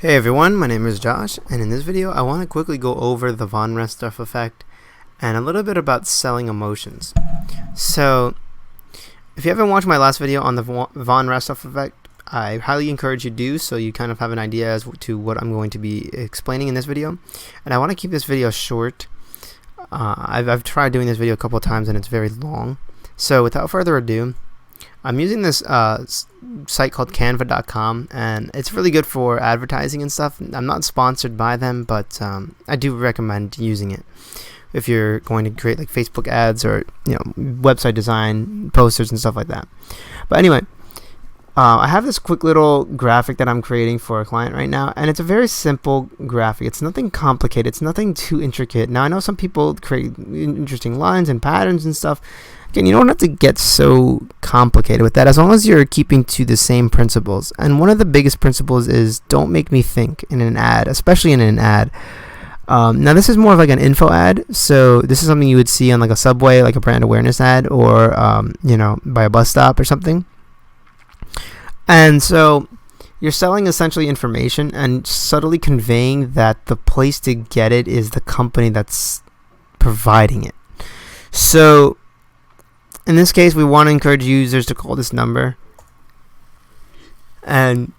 Hey everyone, my name is Josh, and in this video I want to quickly go over the von Restorff effect and a little bit about selling emotions. So, if you haven't watched my last video on the von Restorff effect, I highly encourage you to do so you kind of have an idea as to what I'm going to be explaining in this video. And I want to keep this video short. I've tried doing this video a couple of times and it's very long. So without further ado, I'm using this site called Canva.com, and it's really good for advertising and stuff. I'm not sponsored by them, but I do recommend using it if you're going to create like Facebook ads or website design, posters and stuff like that. But anyway, I have this quick little graphic that I'm creating for a client right now, and it's a very simple graphic. It's nothing complicated. It's nothing too intricate. Now I know some people create interesting lines and patterns and stuff. Again, you don't have to get so complicated with that as long as you're keeping to the same principles. And one of the biggest principles is don't make me think in an ad, especially in an ad. Now this is more of like an info ad, so this is something you would see on like a subway, like a brand awareness ad, or by a bus stop or something. And so you're selling essentially information and subtly conveying that the place to get it is the company that's providing it. So in this case, we want to encourage users to call this number. And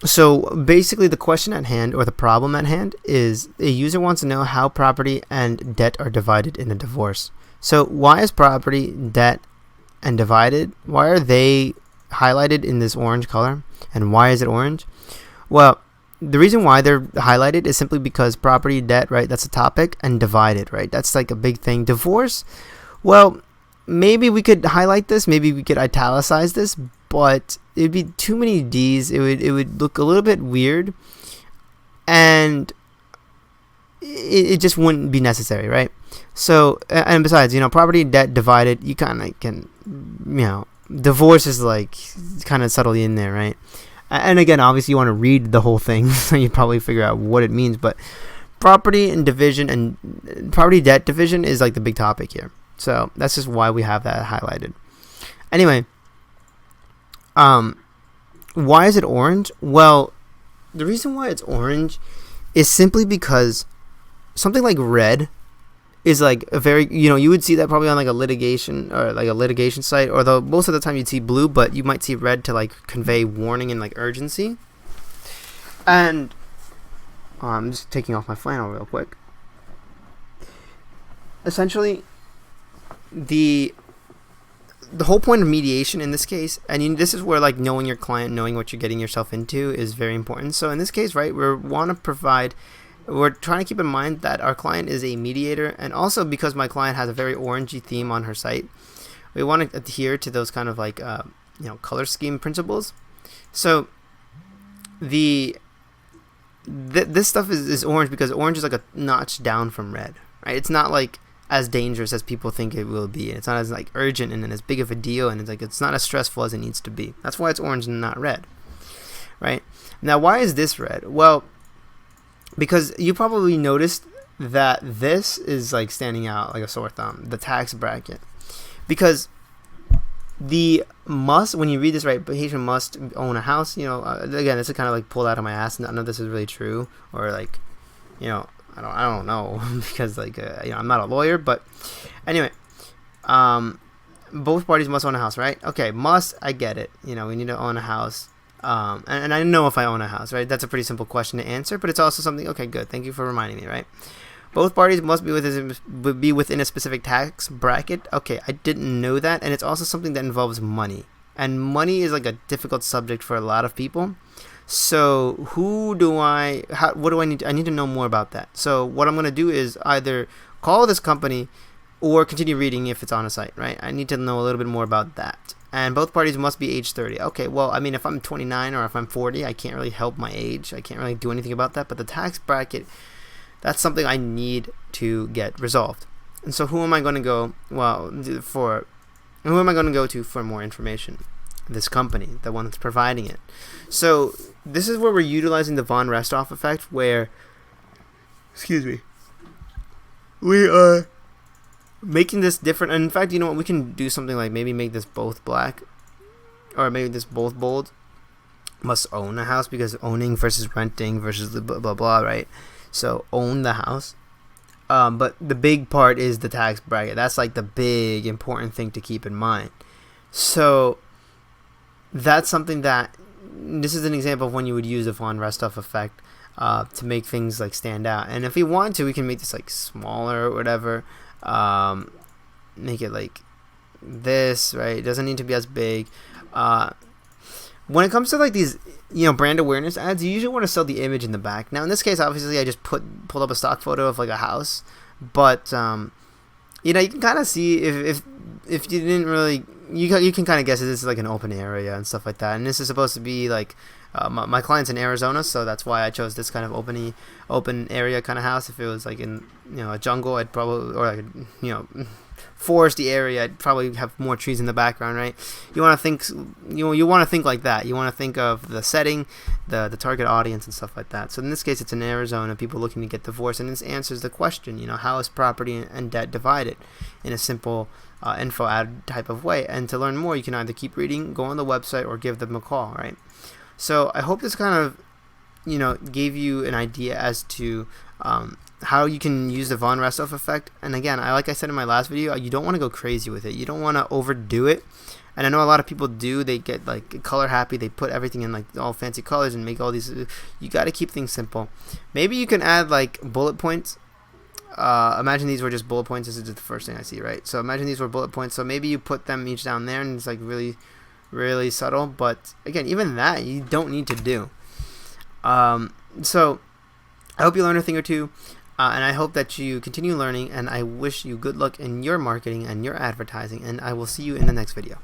so basically the question at hand, or the problem at hand, is a user wants to know how property and debt are divided in a divorce. So why is property, debt, and divided, why are they highlighted in this orange color? And why is it orange? Well, the reason why they're highlighted is simply because property, debt, right, that's a topic, and divided, right, that's like a big thing. Divorce, well, maybe we could highlight this, maybe we could italicize this, but it'd be too many D's. It would look a little bit weird, and it just wouldn't be necessary, right? So, and besides, property, debt, divided, you kind of can, divorce is like kind of subtly in there, right? And again, obviously you want to read the whole thing, so you probably figure out what it means, but property and division and property debt division is like the big topic here. So that's just why we have that highlighted. Anyway, why is it orange? Well, the reason why it's orange is simply because something like red is like a very, you would see that probably on like a litigation or like a litigation site, or though most of the time you'd see blue, but you might see red to like convey warning and like urgency. And I'm just taking off my flannel real quick. Essentially, the whole point of mediation in this case, and this is where like knowing your client, knowing what you're getting yourself into is very important. So in this case, right, we're trying to keep in mind that our client is a mediator, and also because my client has a very orangey theme on her site, we want to adhere to those kind of like color scheme principles. So this stuff is orange because orange is like a notch down from red, right? It's not like as dangerous as people think it will be. It's not as like urgent and as big of a deal, and it's not as stressful as it needs to be. That's why it's orange and not red, right? Now, why is this red? Well, because you probably noticed that this is like standing out like a sore thumb, the tax bracket, because the must, when you read this, right, patient must own a house, again, this is kind of like pulled out of my ass. None of this is really true, or like, I don't know because like I'm not a lawyer, but anyway, both parties must own a house, right? Okay, must, I get it. We need to own a house. And I know if I own a house, right? That's a pretty simple question to answer, but it's also something. Okay, good. Thank you for reminding me, right? Both parties must be within a specific tax bracket. Okay, I didn't know that, and it's also something that involves money, and money is like a difficult subject for a lot of people. So what do I need? I need to know more about that. So what I'm going to do is either call this company or continue reading if it's on a site, right? I need to know a little bit more about that. And both parties must be age 30. Okay, well, I mean, if I'm 29 or if I'm 40, I can't really help my age. I can't really do anything about that. But the tax bracket, that's something I need to get resolved. And so who am I going to go to for more information? This company, the one that's providing it. So this is where we're utilizing the von Restorff effect, where, we are making this different. And in fact, you know what, we can do something like maybe make this both black, or maybe this both bold, must own a house, because owning versus renting versus blah blah blah, right? So own the house. But the big part is the tax bracket. That's like the big important thing to keep in mind. So that's something that, this is an example of when you would use the von Restov effect to make things like stand out. And if we want to, we can make this like smaller or whatever. Make it like this, right? It doesn't need to be as big. When it comes to like these, brand awareness ads, you usually want to sell the image in the back. Now in this case, obviously, I just pulled up a stock photo of like a house, but you can kind of see if you didn't really, you can kind of guess that this is like an open area and stuff like that. And this is supposed to be like my client's in Arizona, so that's why I chose this kind of open area kind of house. If it was like in a jungle, I'd probably, or like foresty area, I'd probably have more trees in the background, right? You want to think, you want to think like that. You want to think of the setting, the target audience, and stuff like that. So in this case, it's in Arizona, people looking to get divorced, and this answers the question, how is property and debt divided, in a simple info ad type of way. And to learn more, you can either keep reading, go on the website, or give them a call, right? So I hope this kind of gave you an idea as to how you can use the von Restov effect. And again, like I said in my last video, you don't want to go crazy with it. You don't want to overdo it. And I know a lot of people do. They get like color happy. They put everything in like all fancy colors and make all these. You got to keep things simple. Maybe you can add like bullet points. Imagine these were just bullet points. This is the first thing I see, right? So imagine these were bullet points. So maybe you put them each down there, and it's like really, really subtle. But again, even that you don't need to do. So I hope you learned a thing or two. And I hope that you continue learning, and I wish you good luck in your marketing and your advertising, and I will see you in the next video.